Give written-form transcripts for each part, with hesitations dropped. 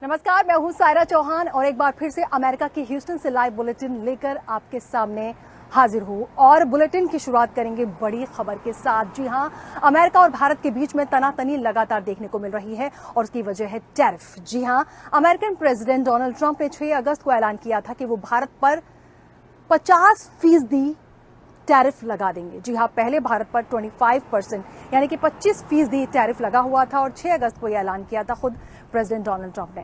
नमस्कार, मैं हूं सायरा चौहान और एक बार फिर से अमेरिका की ह्यूस्टन से लाइव बुलेटिन लेकर आपके सामने हाजिर हूं। और बुलेटिन की शुरुआत करेंगे बड़ी खबर के साथ। जी हां, अमेरिका और भारत के बीच में तनातनी लगातार देखने को मिल रही है और उसकी वजह है टैरिफ। जी हां, अमेरिकन प्रेसिडेंट डोनाल्ड ट्रंप ने 6 अगस्त को ऐलान किया था कि वो भारत पर 50% टैरिफ लगा देंगे। जी हां, पहले भारत पर 25% यानी कि 25% टैरिफ लगा हुआ था और 6 अगस्त को यह ऐलान किया था खुद प्रेसिडेंट डोनाल्ड ट्रंप ने।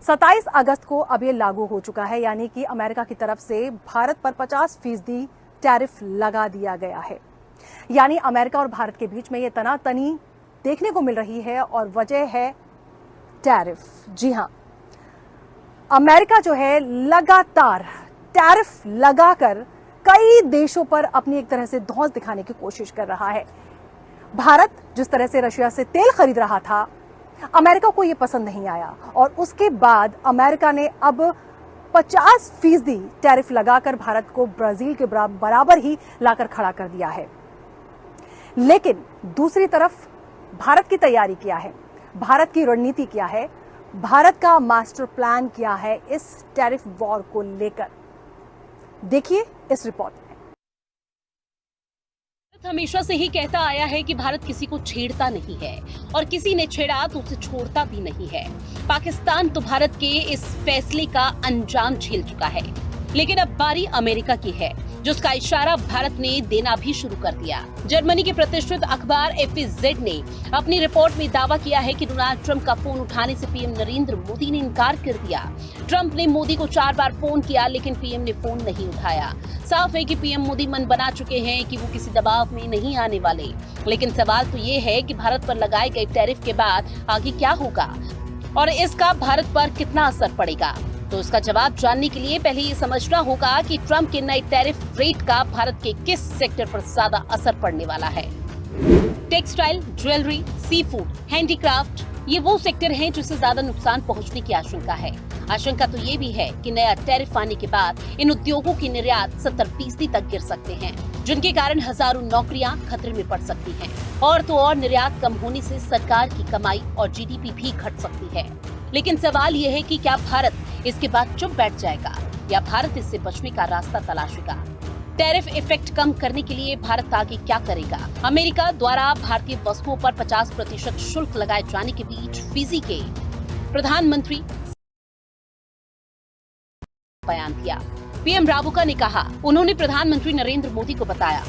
27 अगस्त को अब ये लागू हो चुका है, यानी कि अमेरिका की तरफ से भारत पर 50% टैरिफ लगा दिया गया है। यानी अमेरिका और भारत के बीच में ये तनातनी देखने को मिल रही है और वजह है टैरिफ। जी हां, अमेरिका जो है लगातार टैरिफ लगाकर कई देशों पर अपनी एक तरह से धौंस दिखाने की कोशिश कर रहा है। भारत जिस तरह से रशिया से तेल खरीद रहा था, अमेरिका को यह पसंद नहीं आया और उसके बाद अमेरिका ने अब 50% टैरिफ लगाकर भारत को ब्राजील के बराबर ही लाकर खड़ा कर दिया है। लेकिन दूसरी तरफ भारत की तैयारी क्या है, भारत की रणनीति क्या है, भारत का मास्टर प्लान क्या है इस टैरिफ वॉर को लेकर, देखिए इस रिपोर्ट में। हमेशा से ही कहता आया है कि भारत किसी को छेड़ता नहीं है और किसी ने छेड़ा तो उसे छोड़ता भी नहीं है। पाकिस्तान तो भारत के इस फैसले का अंजाम झेल चुका है, लेकिन अब बारी अमेरिका की है, जिसका इशारा भारत ने देना भी शुरू कर दिया। जर्मनी के प्रतिष्ठित अखबार FAZ ने अपनी रिपोर्ट में दावा किया है कि डोनाल्ड ट्रंप का फोन उठाने से पीएम नरेंद्र मोदी ने इनकार कर दिया। ट्रंप ने मोदी को 4 बार फोन किया, लेकिन पीएम ने फोन नहीं उठाया। साफ है कि पीएम मोदी मन बना चुके हैं कि वो किसी दबाव में नहीं आने वाले। लेकिन सवाल तो ये है कि भारत पर लगाए गए टैरिफ के बाद आगे क्या होगा और इसका भारत पर कितना असर पड़ेगा। तो इसका जवाब जानने के लिए पहले ये समझना होगा कि ट्रंप के नए टैरिफ रेट का भारत के किस सेक्टर पर ज्यादा असर पड़ने वाला है। Textile, jewellery, sea food, handicraft, ये वो सेक्टर हैं जिससे ज्यादा नुकसान पहुंचने की आशंका है। आशंका तो ये भी है कि नया टैरिफ आने के बाद इन उद्योगों की निर्यात 70% तक गिर सकते हैं, जिनके कारण हजारों नौकरियां खतरे में पड़ सकती हैं। और तो और निर्यात कम होने से सरकार की कमाई और GDP भी घट सकती है। लेकिन सवाल ये है कि क्या भारत इसके बाद चुप बैठ जाएगा या भारत इससे बचने का रास्ता तलाशेगा। टैरिफ इफेक्ट कम करने के लिए भारत आगे क्या करेगा। अमेरिका द्वारा भारतीय वस्तुओं पर 50% शुल्क लगाए जाने के बीच फिजी के प्रधानमंत्री बयान दिया। PM राबुका ने कहा, उन्होंने प्रधानमंत्री नरेंद्र मोदी को बताया,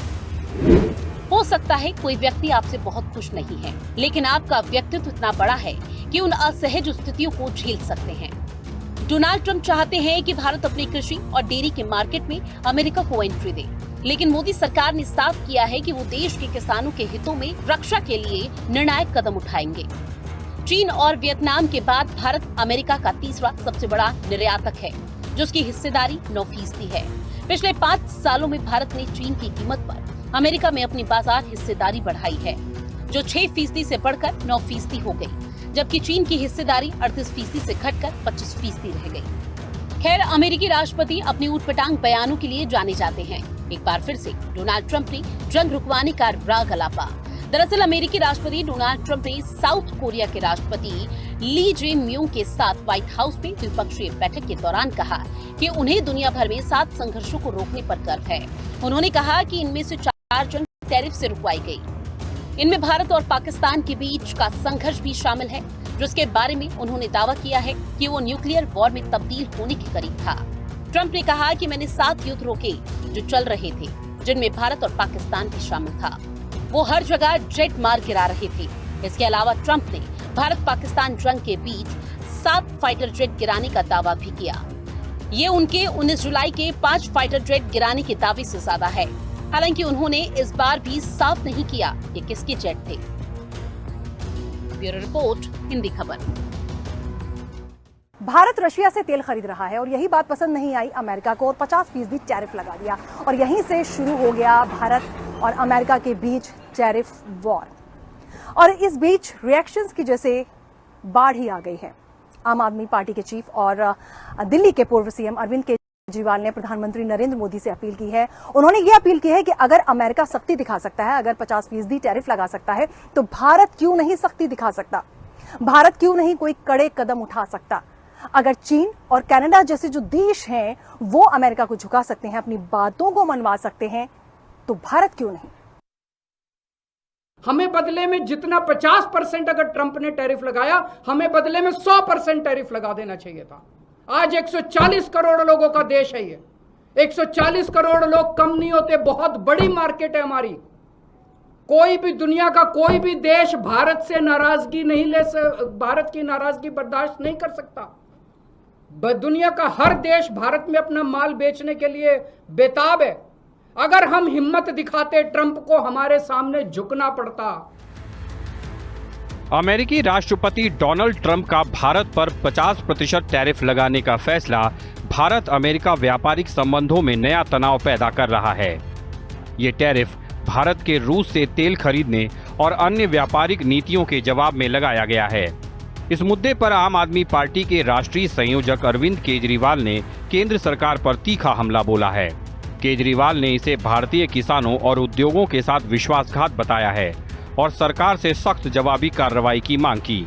हो सकता है कोई व्यक्ति आपसे बहुत खुश नहीं है, लेकिन आपका व्यक्तित्व इतना बड़ा है कि उन असहज स्थितियों को झेल सकते हैं। डोनाल्ड ट्रंप चाहते हैं कि भारत अपने कृषि और डेयरी के मार्केट में अमेरिका को एंट्री दे, लेकिन मोदी सरकार ने साफ किया है कि वो देश के किसानों के हितों में रक्षा के लिए निर्णायक कदम उठाएंगे। चीन और वियतनाम के बाद भारत अमेरिका का तीसरा सबसे बड़ा निर्यातक है, जिसकी हिस्सेदारी 9% है। पिछले 5 सालों में भारत ने चीन की कीमत पर अमेरिका में अपनी बाजार हिस्सेदारी बढ़ाई है, जो 6% से बढ़कर 9% हो गई, जबकि चीन की हिस्सेदारी 38% से घटकर 25% रह गई। खैर, अमेरिकी राष्ट्रपति अपने ऊटपटांग बयानों के लिए जाने जाते हैं। एक बार फिर से डोनाल्ड ट्रंप ने जंग रुकवाने का राग अलापा। दरअसल अमेरिकी राष्ट्रपति डोनाल्ड ट्रंप ने साउथ कोरिया के राष्ट्रपति ली जे म्यूंग के साथ व्हाइट हाउस में द्विपक्षीय बैठक के दौरान कहा कि उन्हें दुनिया भर में 7 संघर्षों को रोकने पर गर्व है। उन्होंने कहा कि इनमें से 4 जंग टैरिफ से रुकवाई गई। इनमें भारत और पाकिस्तान के बीच का संघर्ष भी शामिल है, जिसके बारे में उन्होंने दावा किया है कि वो न्यूक्लियर वॉर में तब्दील होने के करीब था। ट्रंप ने कहा कि मैंने 7 युद्ध रोके जो चल रहे थे, जिनमें भारत और पाकिस्तान भी शामिल था। वो हर जगह जेट मार गिरा रहे थे। इसके अलावा ट्रंप ने भारत पाकिस्तान जंग के बीच 7 फाइटर जेट गिराने का दावा भी किया। ये उनके 19 जुलाई के 5 फाइटर जेट गिराने के दावे से ज्यादा है। हालांकि उन्होंने इस बार भी साफ नहीं किया कि किसके जेट थे। ब्यूरो रिपोर्ट, हिंदी खबर। भारत रशिया से तेल खरीद रहा है और यही बात पसंद नहीं आई अमेरिका को और 50% टैरिफ लगा दिया और यहीं से शुरू हो गया भारत और अमेरिका के बीच टैरिफ वॉर। और इस बीच रिएक्शंस की जैसे बाढ़ ही आ गई है। आम आदमी पार्टी के चीफ और दिल्ली के पूर्व CM अरविंद केजरीवाल ने प्रधानमंत्री नरेंद्र मोदी से अपील की है। उन्होंने ये अपील की है कि अगर अमेरिका सख्ती दिखा सकता है, अगर 50% टैरिफ लगा सकता है, तो भारत क्यों नहीं सख्ती दिखा सकता। भारत क्यों नहीं कोई कड़े कदम उठा सकता? अगर चीन और कनाडा जैसे जो देश हैं वो अमेरिका को झुका सकते हैं, अपनी बातों को मनवा सकते हैं, तो भारत क्यों नहीं? हमें बदले में जितना 50% अगर ट्रंप ने टैरिफ लगाया, हमें बदले में 100% टैरिफ लगा देना चाहिए था। आज 140 करोड़ लोगों का देश है ये। 140 करोड़ लोग कम नहीं होते, बहुत बड़ी मार्केट है हमारी। कोई भी दुनिया का कोई भी देश भारत से नाराजगी नहीं भारत की नाराजगी बर्दाश्त नहीं कर सकता। दुनिया का हर देश भारत में अपना माल बेचने के लिए बेताब है। अगर हम हिम्मत दिखाते, ट्रंप को हमारे सामने झुकना पड़ता। अमेरिकी राष्ट्रपति डोनाल्ड ट्रंप का भारत पर 50% टैरिफ लगाने का फैसला भारत अमेरिका व्यापारिक संबंधों में नया तनाव पैदा कर रहा है। ये टैरिफ भारत के रूस से तेल खरीदने और अन्य व्यापारिक नीतियों के जवाब में लगाया गया है। इस मुद्दे पर आम आदमी पार्टी के राष्ट्रीय संयोजक अरविंद केजरीवाल ने केंद्र सरकार पर तीखा हमला बोला है। केजरीवाल ने इसे भारतीय किसानों और उद्योगों के साथ विश्वासघात बताया है और सरकार से सख्त जवाबी कार्रवाई की मांग की।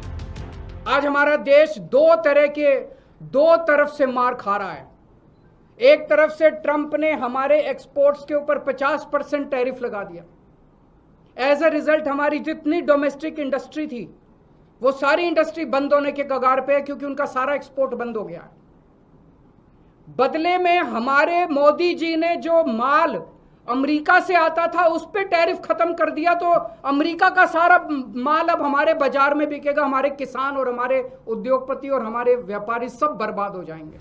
आज हमारा देश दो तरफ से मार खा रहा है। एक तरफ से ट्रंप ने हमारे एक्सपोर्ट्स के ऊपर 50% टैरिफ लगा दिया। एज अ रिजल्ट हमारी जितनी डोमेस्टिक इंडस्ट्री थी वो सारी इंडस्ट्री बंद होने के कगार पे है, क्योंकि उनका सारा एक्सपोर्ट बंद हो गया है। बदले में हमारे मोदी जी ने जो माल अमेरिका से आता था उस पे टैरिफ खत्म कर दिया, तो अमेरिका का सारा माल अब हमारे बाजार में बिकेगा। हमारे किसान और हमारे उद्योगपति और हमारे व्यापारी सब बर्बाद हो जाएंगे।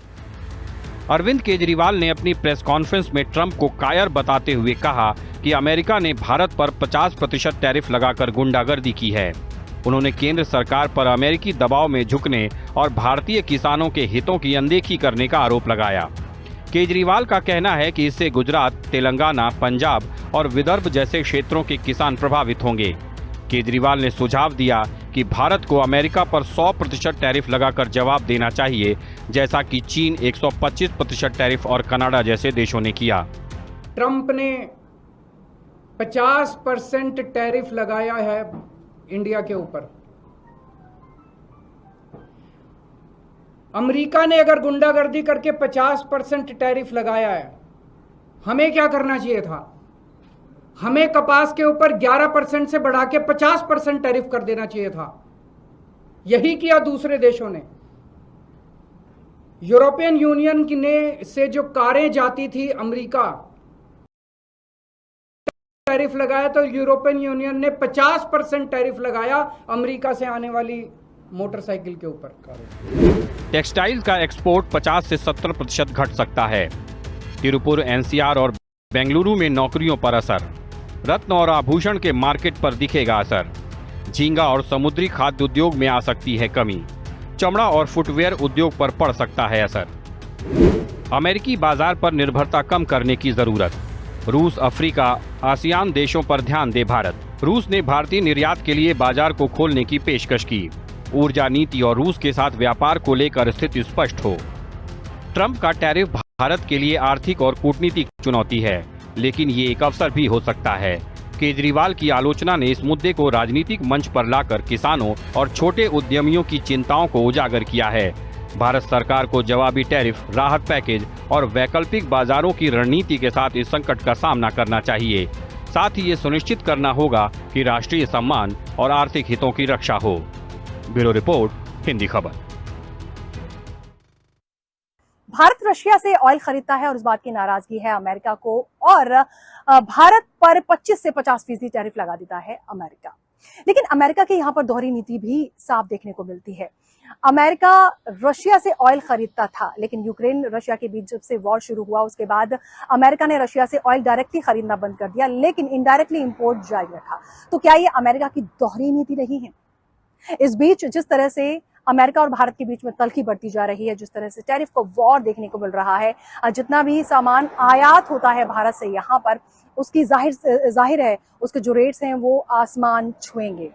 अरविंद केजरीवाल ने अपनी प्रेस कॉन्फ्रेंस में ट्रंप को कायर बताते हुए कहा कि अमेरिका ने भारत पर 50% टैरिफ लगाकर गुंडागर्दी की है। उन्होंने केंद्र सरकार पर अमेरिकी दबाव में झुकने और भारतीय किसानों के हितों की अनदेखी करने का आरोप लगाया। केजरीवाल का कहना है कि इससे गुजरात, तेलंगाना, पंजाब और विदर्भ जैसे क्षेत्रों के किसान प्रभावित होंगे। केजरीवाल ने सुझाव दिया कि भारत को अमेरिका पर 100% टैरिफ लगाकर जवाब देना चाहिए, जैसा कि चीन 125% टैरिफ और कनाडा जैसे देशों ने किया। ट्रंप ने 50% टैरिफ लगाया है इंडिया के ऊपर। अमेरिका ने अगर गुंडागर्दी करके 50% टैरिफ लगाया है, हमें क्या करना चाहिए था? हमें कपास के ऊपर 11% से बढ़ा के 50% टैरिफ कर देना चाहिए था। यही किया दूसरे देशों ने। यूरोपियन यूनियन से जो कारें जाती थी अमेरिका, टैरिफ लगाया तो यूरोपियन यूनियन ने 50% टैरिफ लगाया अमेरिका से आने वाली मोटरसाइकिल के ऊपर। टेक्सटाइल का एक्सपोर्ट 50 से 70% घट सकता है। तिरुपुर, एनसीआर और बेंगलुरु में नौकरियों पर असर। रत्न और आभूषण के मार्केट पर दिखेगा असर। झींगा और समुद्री खाद्य उद्योग में आ सकती है कमी। चमड़ा और फुटवेयर उद्योग पर पड़ सकता है असर। अमेरिकी बाजार पर निर्भरता कम करने की जरूरत। रूस, अफ्रीका, आसियान देशों पर ध्यान दे भारत। रूस ने भारतीय निर्यात के लिए बाजार को खोलने की पेशकश की। ऊर्जा नीति और रूस के साथ व्यापार को लेकर स्थिति स्पष्ट हो। ट्रंप का टैरिफ भारत के लिए आर्थिक और कूटनीतिक चुनौती है, लेकिन ये एक अवसर भी हो सकता है। केजरीवाल की आलोचना ने इस मुद्दे को राजनीतिक मंच पर लाकर किसानों और छोटे उद्यमियों की चिंताओं को उजागर किया है। भारत सरकार को जवाबी टैरिफ, राहत पैकेज और वैकल्पिक बाजारों की रणनीति के साथ इस संकट का सामना करना चाहिए। साथ ही ये सुनिश्चित करना होगा कि राष्ट्रीय सम्मान और आर्थिक हितों की रक्षा हो। ब्यूरो रिपोर्ट, हिंदी खबर। भारत रशिया से ऑयल खरीदता है और इस बात की नाराजगी है अमेरिका को, और भारत पर 25 से 50% टैरिफ लगा देता है अमेरिका। लेकिन अमेरिका की यहाँ पर दोहरी नीति भी साफ देखने को मिलती है। अमेरिका रशिया से ऑयल खरीदता था, लेकिन यूक्रेन रशिया के बीच जब से वॉर शुरू हुआ उसके बाद अमेरिका ने रशिया से ऑयल डायरेक्टली खरीदना बंद कर दिया, लेकिन इनडायरेक्टली इंपोर्ट जारी रखा। तो क्या ये अमेरिका की दोहरी नीति नहीं है? इस बीच जिस तरह से अमेरिका और भारत के बीच में तल्खी बढ़ती जा रही है, जिस तरह से टैरिफ का वॉर देखने को मिल रहा है, जितना भी सामान आयात होता है भारत से यहाँ पर, उसकी जाहिर है उसके जो रेट्स हैं वो आसमान छुएंगे।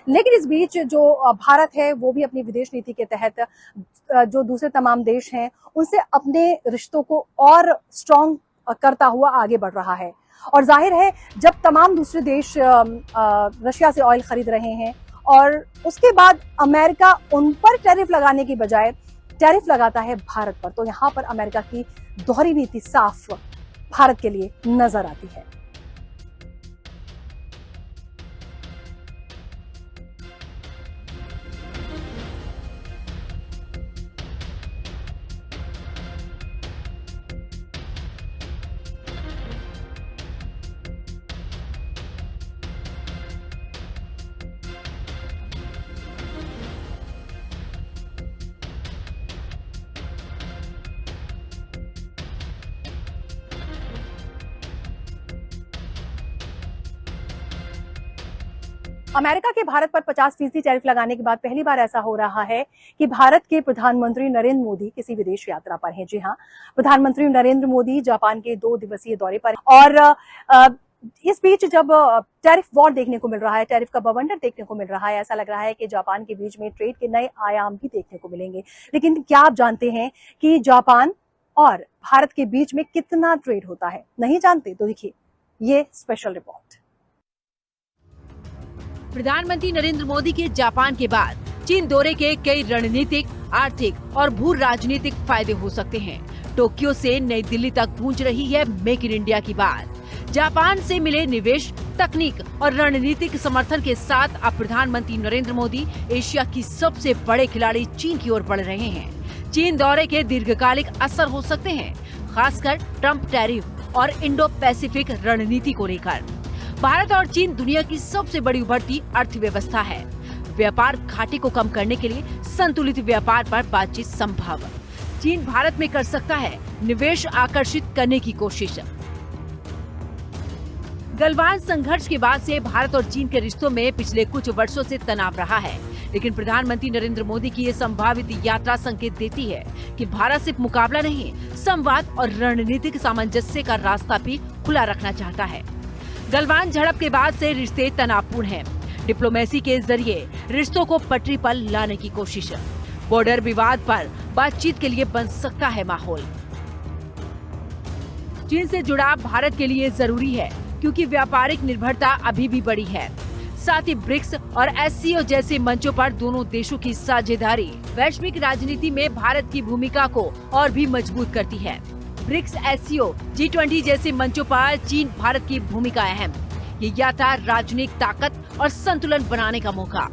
लेकिन इस बीच जो भारत है वो भी अपनी विदेश नीति के तहत जो दूसरे तमाम देश हैं उनसे अपने रिश्तों को और स्ट्रॉन्ग करता हुआ आगे बढ़ रहा है। और जाहिर है जब तमाम दूसरे देश रशिया से ऑयल खरीद रहे हैं और उसके बाद अमेरिका उन पर टैरिफ लगाने की बजाय टैरिफ लगाता है भारत पर। तो यहां पर अमेरिका की दोहरी नीति साफ भारत के लिए नजर आती है। अमेरिका के भारत पर 50% टैरिफ लगाने के बाद पहली बार ऐसा हो रहा है कि भारत के प्रधानमंत्री नरेंद्र मोदी किसी विदेश यात्रा पर हैं। जी हां, प्रधानमंत्री नरेंद्र मोदी जापान के 2 दिवसीय दौरे पर और इस बीच जब टैरिफ वॉर देखने को मिल रहा है, टैरिफ का बवंडर देखने को मिल रहा है, ऐसा लग रहा है कि जापान के बीच में ट्रेड के नए आयाम भी देखने को मिलेंगे। लेकिन क्या आप जानते हैं कि जापान और भारत के बीच में कितना ट्रेड होता है? नहीं जानते तो देखिए ये स्पेशल रिपोर्ट। प्रधानमंत्री नरेंद्र मोदी के जापान के बाद चीन दौरे के कई रणनीतिक, आर्थिक और भू राजनीतिक फायदे हो सकते हैं। टोक्यो से नई दिल्ली तक गूंज रही है मेक इन इंडिया की बात। जापान से मिले निवेश, तकनीक और रणनीतिक समर्थन के साथ अब प्रधानमंत्री नरेंद्र मोदी एशिया की सबसे बड़े खिलाड़ी चीन की ओर बढ़ रहे हैं। चीन दौरे के दीर्घकालिक असर हो सकते हैं, खासकर ट्रम्प टैरिफ और इंडो पैसिफिक रणनीति को लेकर। भारत और चीन दुनिया की सबसे बड़ी उभरती अर्थव्यवस्था है। व्यापार घाटे को कम करने के लिए संतुलित व्यापार पर बातचीत संभव। चीन भारत में कर सकता है निवेश आकर्षित करने की कोशिश। गलवान संघर्ष के बाद से भारत और चीन के रिश्तों में पिछले कुछ वर्षों से तनाव रहा है, लेकिन प्रधानमंत्री नरेंद्र मोदी की ये संभावित यात्रा संकेत देती है कि भारत सिर्फ मुकाबला नहीं, संवाद और रणनीतिक सामंजस्य का रास्ता भी खुला रखना चाहता है। गलवान झड़प के बाद से रिश्ते तनावपूर्ण हैं। डिप्लोमेसी के जरिए रिश्तों को पटरी पर लाने की कोशिश। बॉर्डर विवाद पर बातचीत के लिए बन सकता है माहौल। चीन से जुड़ाव भारत के लिए जरूरी है क्योंकि व्यापारिक निर्भरता अभी भी बड़ी है। साथ ही ब्रिक्स और SCO जैसे मंचों पर दोनों देशों की साझेदारी वैश्विक राजनीति में भारत की भूमिका को और भी मजबूत करती है। ब्रिक्स, SCO, G20 जैसे मंचों पर चीन भारत की भूमिका अहम। ये यात्रा राजनीतिक ताकत और संतुलन बनाने का मौका।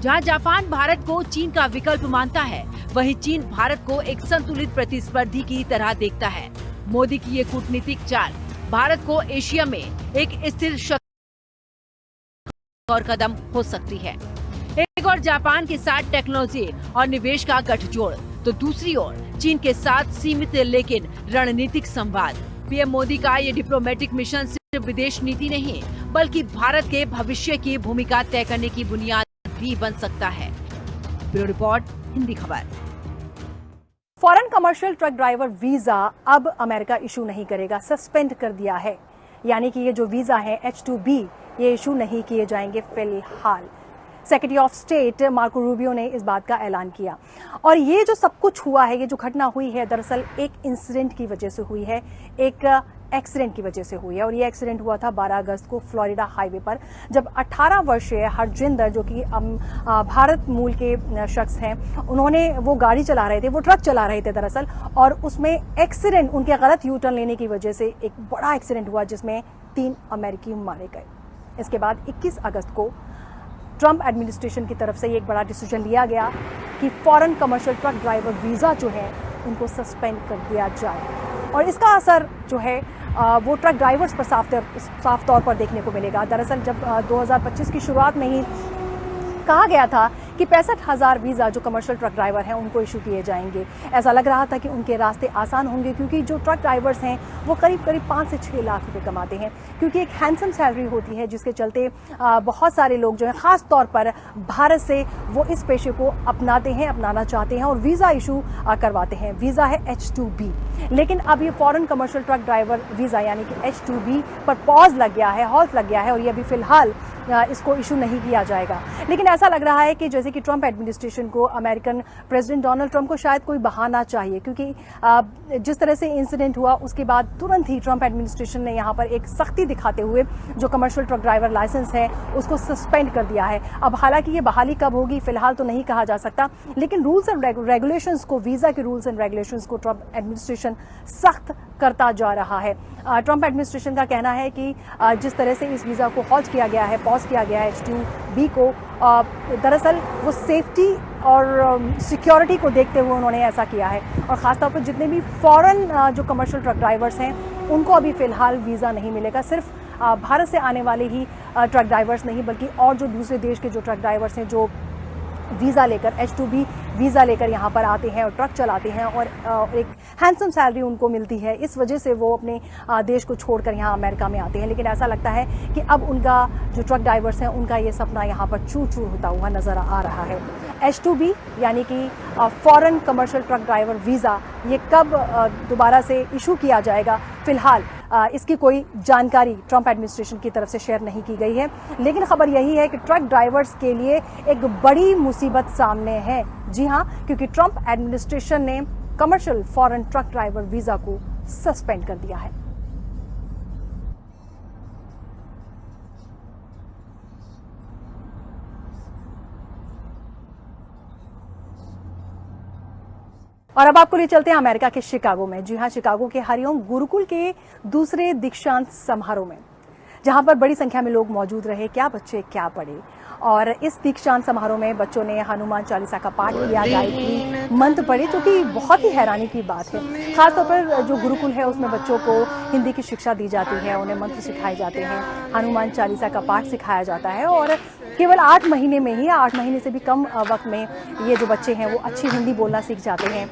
जहां जापान भारत को चीन का विकल्प मानता है, वहीं चीन भारत को एक संतुलित प्रतिस्पर्धी की तरह देखता है। मोदी की ये कूटनीतिक चाल भारत को एशिया में एक स्थिर शक्ति और कदम हो सकती है। एक और जापान के साथ टेक्नोलॉजी और निवेश का गठजोड़, तो दूसरी ओर चीन के साथ सीमित लेकिन रणनीतिक संवाद। पीएम मोदी का ये डिप्लोमेटिक मिशन सिर्फ विदेश नीति नहीं, बल्कि भारत के भविष्य की भूमिका तय करने की बुनियाद भी बन सकता है। ब्यूरो रिपोर्ट, हिंदी खबर। Foreign commercial truck driver visa अब अमेरिका इशू नहीं करेगा, सस्पेंड कर दिया है। यानी कि ये जो वीजा है H-2B, ये इशू नहीं किए जाएंगे फिलहाल। Secretary of state Marco Rubio ने इस बात का ऐलान किया। और ये जो सब कुछ हुआ है, ये जो घटना हुई है, दरअसल एक इंसिडेंट की वजह से हुई है, एक एक्सीडेंट की वजह से हुई है। और ये एक्सीडेंट हुआ था 12 अगस्त को फ्लोरिडा हाईवे पर, जब 18 वर्षीय हरजिंदर, जो कि भारत मूल के शख्स हैं, उन्होंने वो गाड़ी चला रहे थे, वो ट्रक चला रहे थे दरअसल, और उसमें एक्सीडेंट, उनके गलत यू टर्न लेने की वजह से एक बड़ा एक्सीडेंट हुआ जिसमें 3 अमेरिकी मारे गए। इसके बाद 21 अगस्त को ट्रम्प एडमिनिस्ट्रेशन की तरफ से एक बड़ा डिसीजन लिया गया कि foreign commercial truck driver visa जो है उनको सस्पेंड कर दिया जाए। और इसका असर जो है वो ट्रक ड्राइवर्स पर साफ तौर पर देखने को मिलेगा। दरअसल जब 2025 की शुरुआत में ही कहा गया था कि 65,000 वीजा जो कमर्शियल ट्रक ड्राइवर हैं उनको इशू किए जाएंगे, ऐसा लग रहा था कि उनके रास्ते आसान होंगे, क्योंकि जो ट्रक ड्राइवर्स हैं वो करीब 5 से 6 लाख रुपए कमाते हैं, क्योंकि एक हैंडसम सैलरी होती है, जिसके चलते बहुत सारे लोग जो हैं खास तौर पर भारत से वो इस पेशे को अपनाना चाहते हैं और वीजा इशू करवाते हैं। वीजा है H-2B, लेकिन अब ये foreign commercial truck driver visa यानी कि H-2B पर पॉज लग गया है, हॉल्ट लग गया है, और ये अभी फिलहाल इसको इशू नहीं किया जाएगा। लेकिन ऐसा लग रहा है कि जैसे कि ट्रंप एडमिनिस्ट्रेशन को, अमेरिकन प्रेसिडेंट डोनाल्ड ट्रंप को शायद कोई बहाना चाहिए, क्योंकि जिस तरह से इंसिडेंट हुआ उसके बाद तुरंत ही ट्रंप एडमिनिस्ट्रेशन ने यहाँ पर एक सख्ती दिखाते हुए जो कमर्शियल ट्रक ड्राइवर लाइसेंस है उसको सस्पेंड कर दिया है। अब हालांकि ये बहाली कब होगी फिलहाल तो नहीं कहा जा सकता, लेकिन रूल्स एंड रेगुलेशंस को, वीजा के रूल्स एंड रेगुलेशंस को ट्रंप एडमिनिस्ट्रेशन सख्त करता जा रहा है। ट्रंप एडमिनिस्ट्रेशन का कहना है कि जिस तरह से इस वीजा को हॉल्ट किया गया है, पॉज किया गया है H-2B को, दरअसल वो सेफ्टी और सिक्योरिटी को देखते हुए उन्होंने ऐसा किया है। और ख़ासतौर पर जितने भी फॉरेन जो कमर्शियल ट्रक ड्राइवर्स हैं उनको अभी फ़िलहाल वीज़ा नहीं मिलेगा। सिर्फ भारत से आने वाले ही ट्रक ड्राइवर्स नहीं, बल्कि और जो दूसरे देश के जो ट्रक ड्राइवर्स हैं जो वीज़ा लेकर, H-2B वीज़ा लेकर यहाँ पर आते हैं और ट्रक चलाते हैं और एक हैंडसम सैलरी उनको मिलती है, इस वजह से वो अपने देश को छोड़कर यहाँ अमेरिका में आते हैं। लेकिन ऐसा लगता है कि अब उनका जो ट्रक ड्राइवर्स हैं उनका ये सपना यहाँ पर चूर चूर होता हुआ नज़र आ रहा है। H-2B यानी कि foreign commercial truck driver visa, ये कब दोबारा से इशू किया जाएगा, फ़िलहाल इसकी कोई जानकारी ट्रंप एडमिनिस्ट्रेशन की तरफ से शेयर नहीं की गई है। लेकिन खबर यही है कि ट्रक ड्राइवर्स के लिए एक बड़ी मुसीबत सामने है। जी हाँ, क्योंकि ट्रंप एडमिनिस्ट्रेशन ने commercial foreign truck driver visa को सस्पेंड कर दिया है। और अब आपको ले चलते हैं अमेरिका के शिकागो में। जी हाँ, शिकागो के हरिओम गुरुकुल के दूसरे दीक्षांत समारोह में, जहां पर बड़ी संख्या में लोग मौजूद रहे। क्या बच्चे क्या पढ़े। और इस दीक्षांत समारोह में बच्चों ने हनुमान चालीसा का पाठ किया, गायत्री मंत्र पढ़े, जो कि बहुत ही हैरानी की बात है। खासतौर पर जो गुरुकुल है उसमें बच्चों को हिंदी की शिक्षा दी जाती है, उन्हें मंत्र सिखाए जाते हैं, हनुमान चालीसा का पाठ सिखाया जाता है और केवल 8 महीने में ही, 8 महीने से भी कम वक्त में ये जो बच्चे हैं वो अच्छी हिंदी बोलना सीख जाते हैं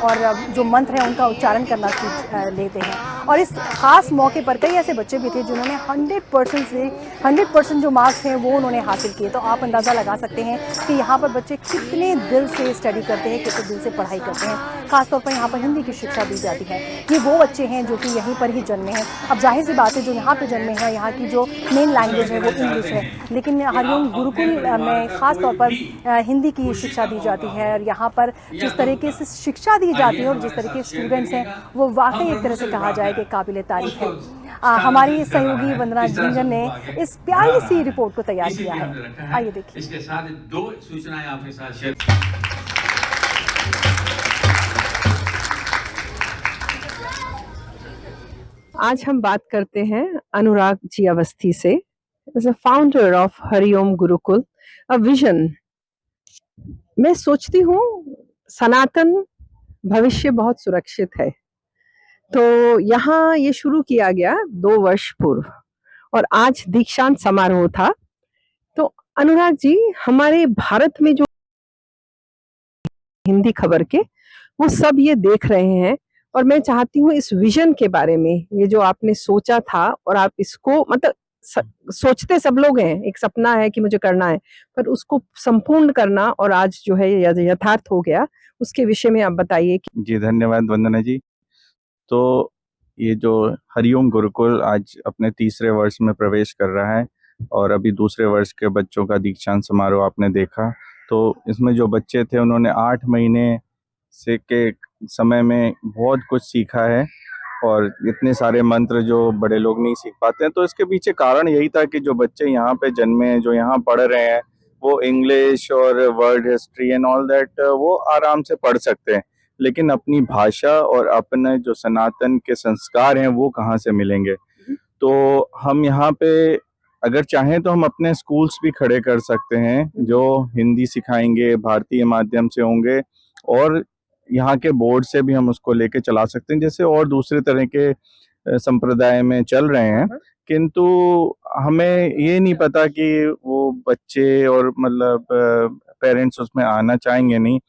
और जो मंत्र है उनका उच्चारण करना सीख लेते हैं। और इस खास मौके पर कई ऐसे बच्चे भी थे जिन्होंने 100% जो मार्क्स हैं वो उन्होंने हासिल किए। तो आप अंदाज़ा लगा सकते हैं कि यहाँ पर बच्चे कितने दिल से स्टडी करते हैं, कितने दिल से पढ़ाई करते हैं। खासतौर पर यहाँ पर हिंदी की शिक्षा दी जाती है। ये वो बच्चे हैं जो कि यहीं पर ही जन्मे हैं। अब जाहिर सी बात है, जो यहाँ पर जन्मे हैं, यहाँ की जो मेन लैंग्वेज है वो इंग्लिश है, लेकिन हरिओम गुरुकुल में ख़ास तौर पर हिंदी की शिक्षा दी जाती है। और यहाँ पर जिस तरीके से शिक्षा दी जाती है और जिस तरीके से स्टूडेंट्स हैं वो वाकई एक तरह से कहा जाए कि काबिले तारीफ है। हमारी सहयोगी वंदना झिंगन ने इस प्यारी सी रिपोर्ट को तैयार किया है। आइए देखिए। इसके साथ 2 सूचनाएं आपके साथ शेयर। आज हम बात करते हैं अनुराग जी अवस्थी से, as a founder of Hariom Gurukul, a vision. मैं सोचती हूँ सनातन भविष्य बहुत सुरक्षित है, तो यहाँ ये शुरू किया गया 2 वर्ष पूर्व और आज दीक्षांत समारोह था। तो अनुराग जी, हमारे भारत में जो हिंदी खबर के वो सब ये देख रहे हैं और मैं चाहती हूँ इस विजन के बारे में, ये जो आपने सोचा था और आप इसको मतलब सोचते सब लोग हैं, एक सपना है कि मुझे करना है, पर उसको संपूर्ण करना और आज जो है यथार्थ हो गया, उसके विषय में आप बताइए। जी धन्यवाद वंदना जी। तो ये जो हरिओम गुरुकुल आज अपने 3रे वर्ष में प्रवेश कर रहा है और अभी 2रे वर्ष के बच्चों का दीक्षांत समारोह आपने देखा। तो इसमें जो बच्चे थे उन्होंने 8 महीने से के समय में बहुत कुछ सीखा है और इतने सारे मंत्र जो बड़े लोग नहीं सीख पाते हैं। तो इसके पीछे कारण यही था कि जो बच्चे यहाँ पे जन्मे हैं, जो यहाँ पढ़ रहे हैं, वो इंग्लिश और world history and all that वो आराम से पढ़ सकते हैं, लेकिन अपनी भाषा और अपने जो सनातन के संस्कार हैं वो कहाँ से मिलेंगे। तो हम यहाँ पे अगर चाहें तो हम अपने स्कूल्स भी खड़े कर सकते हैं जो हिंदी सिखाएंगे, भारतीय माध्यम से होंगे और यहाँ के बोर्ड से भी हम उसको लेके चला सकते हैं, जैसे और दूसरे तरह के संप्रदाय में चल रहे हैं। किंतु हमें ये नहीं पता कि वो बच्चे और मतलब पेरेंट्स उसमें आना चाहेंगे नहीं,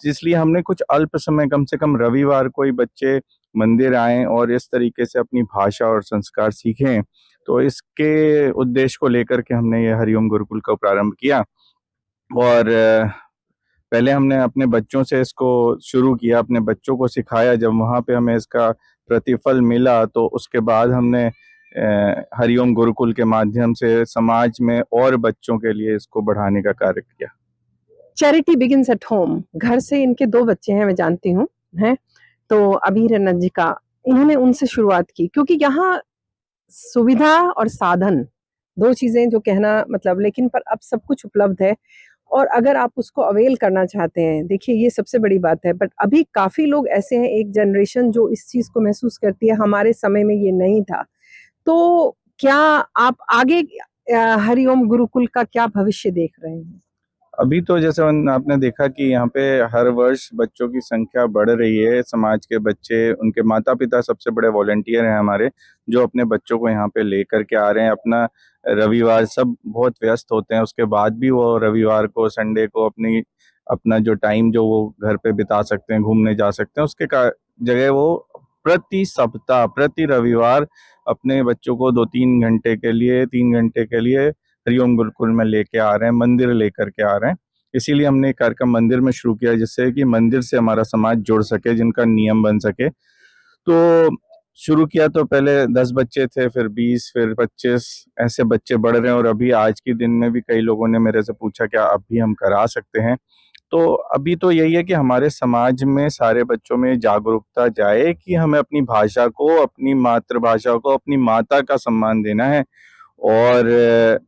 इसलिए हमने कुछ अल्प समय, कम से कम रविवार को ही बच्चे मंदिर आएं और इस तरीके से अपनी भाषा और संस्कार सीखें। तो इसके उद्देश्य को लेकर के हमने ये हरिओम गुरुकुल का प्रारंभ किया और पहले हमने अपने बच्चों से इसको शुरू किया, अपने बच्चों को सिखाया। जब वहाँ पे हमें इसका प्रतिफल मिला तो उसके बाद हमने हरिओम गुरुकुल के माध्यम से समाज में और बच्चों के लिए इसको बढ़ाने का कार्य किया। चैरिटी बिगिंस एट होम, घर से इनके 2 बच्चे हैं, मैं जानती हूँ, हैं। तो अबीर नजिका, इन्होंने उनसे शुरुआत की, क्योंकि यहाँ सुविधा और साधन 2 चीज़ें जो कहना मतलब, लेकिन पर अब सब कुछ उपलब्ध है और अगर आप उसको अवेल करना चाहते हैं, देखिए ये सबसे बड़ी बात है। बट अभी काफ़ी लोग ऐसे हैं, एक जनरेशन जो इस चीज़ को महसूस करती है, हमारे समय में ये नहीं था। तो क्या आप आगे हरिओम गुरुकुल का क्या भविष्य देख रहे हैं? अभी तो जैसे आपने देखा कि यहाँ पे हर वर्ष बच्चों की संख्या बढ़ रही है। समाज के बच्चे, उनके माता पिता सबसे बड़े वॉलंटियर हैं हमारे, जो अपने बच्चों को यहाँ पे लेकर के आ रहे हैं। अपना रविवार, सब बहुत व्यस्त होते हैं, उसके बाद भी वो रविवार को, संडे को अपना जो टाइम जो वो घर पे बिता सकते हैं, घूमने जा सकते हैं, उसके जगह वो प्रति सप्ताह, प्रति रविवार अपने बच्चों को 2-3 घंटे के लिए, 3 घंटे के लिए हरिओम गुरुकुल में लेके आ रहे हैं, मंदिर लेकर के आ रहे हैं। इसीलिए हमने एक कार्यक्रम मंदिर में शुरू किया, जिससे कि मंदिर से हमारा समाज जुड़ सके, जिनका नियम बन सके। तो शुरू किया तो पहले 10 बच्चे थे, फिर 20, फिर 25, ऐसे बच्चे बढ़ रहे हैं। और अभी आज के दिन में भी कई लोगों ने मेरे से पूछा क्या अब भी हम करा सकते हैं। तो अभी तो यही है कि हमारे समाज में सारे बच्चों में जागरूकता जाए कि हमें अपनी भाषा को, अपनी मातृभाषा को, अपनी माता का सम्मान देना है और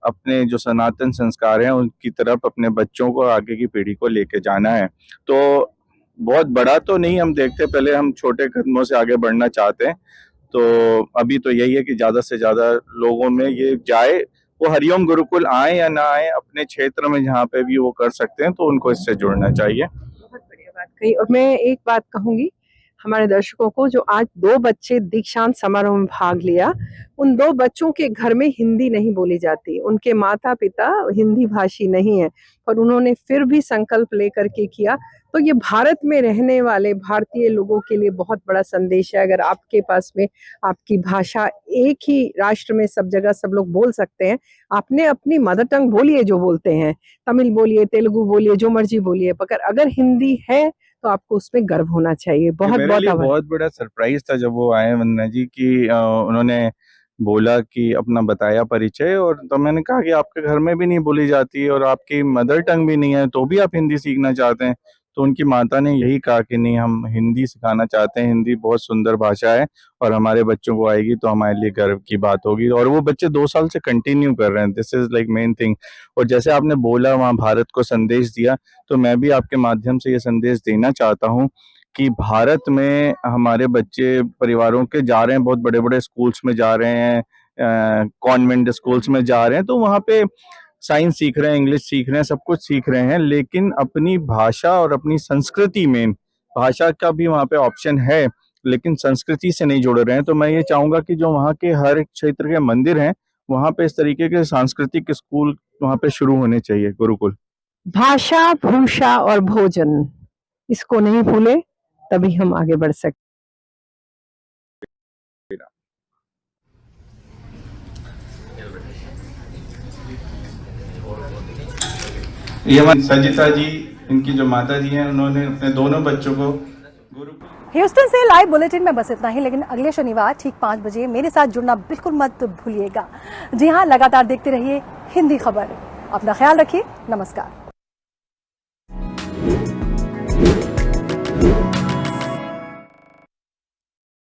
अपने जो सनातन संस्कार हैं उनकी तरफ अपने बच्चों को, आगे की पीढ़ी को लेके जाना है। तो बहुत बड़ा तो नहीं हम देखते, पहले हम छोटे कदमों से आगे बढ़ना चाहते हैं। तो अभी तो यही है कि ज़्यादा से ज़्यादा लोगों में ये जाए, वो हरिओम गुरुकुल आए या ना आए, अपने क्षेत्र में जहाँ पे भी वो कर सकते हैं तो उनको इससे जुड़ना चाहिए। बहुत बढ़िया बात कही। और मैं एक बात कहूँगी हमारे दर्शकों को, जो आज 2 बच्चे दीक्षांत समारोह में भाग लिया, उन 2 बच्चों के घर में हिंदी नहीं बोली जाती, उनके माता पिता हिंदी भाषी नहीं है, पर उन्होंने फिर भी संकल्प लेकर के किया। तो ये भारत में रहने वाले भारतीय लोगों के लिए बहुत बड़ा संदेश है। अगर आपके पास में आपकी भाषा एक ही राष्ट्र में सब जगह सब लोग बोल सकते हैं, आपने अपनी मदर टंग बोलिए, जो बोलते हैं, तमिल बोलिए, तेलुगु बोलिए, जो मर्जी बोलिए, मगर अगर हिंदी है तो आपको उसमें गर्व होना चाहिए। बहुत मेरे लिए बहुत बड़ा सरप्राइज था जब वो आए वंदना जी की, उन्होंने बोला कि अपना बताया परिचय, और तो मैंने कहा कि आपके घर में भी नहीं बोली जाती और आपकी मदर टंग भी नहीं है, तो भी आप हिंदी सीखना चाहते हैं। तो उनकी माता ने यही कहा कि नहीं, हम हिंदी सिखाना चाहते हैं, हिंदी बहुत सुंदर भाषा है और हमारे बच्चों को आएगी तो हमारे लिए गर्व की बात होगी। और वो बच्चे 2 साल से कंटिन्यू कर रहे हैं, this is like main thing. और जैसे आपने बोला वहाँ भारत को संदेश दिया, तो मैं भी आपके माध्यम से ये संदेश देना चाहता हूँ कि भारत में हमारे बच्चे परिवारों के जा रहे हैं, बहुत बड़े बड़े स्कूल्स में जा रहे हैं, कॉन्वेंट स्कूल्स में जा रहे हैं, तो वहाँ पे साइंस सीख रहे हैं, इंग्लिश सीख रहे हैं, सब कुछ सीख रहे हैं, लेकिन अपनी भाषा और अपनी संस्कृति में, भाषा का भी वहाँ पे ऑप्शन है लेकिन संस्कृति से नहीं जुड़ रहे हैं। तो मैं ये चाहूंगा कि जो वहाँ के हर एक क्षेत्र के मंदिर हैं, वहाँ पे इस तरीके के सांस्कृतिक स्कूल वहाँ पे शुरू होने चाहिए, गुरुकुल। भाषा, भूषा और भोजन, इसको नहीं भूले, तभी हम आगे बढ़ सकते। ये हमारी सजिता जी, इनकी जो माता जी हैं, उन्होंने अपने दोनों बच्चों को गुरुकुल। ह्यूस्टन से लाइव बुलेटिन में बस इतना ही, लेकिन अगले शनिवार ठीक 5 बजे मेरे साथ जुड़ना बिल्कुल मत भूलिएगा। जी हाँ, लगातार देखते रहिए हिंदी खबर। अपना ख्याल रखिए। नमस्कार।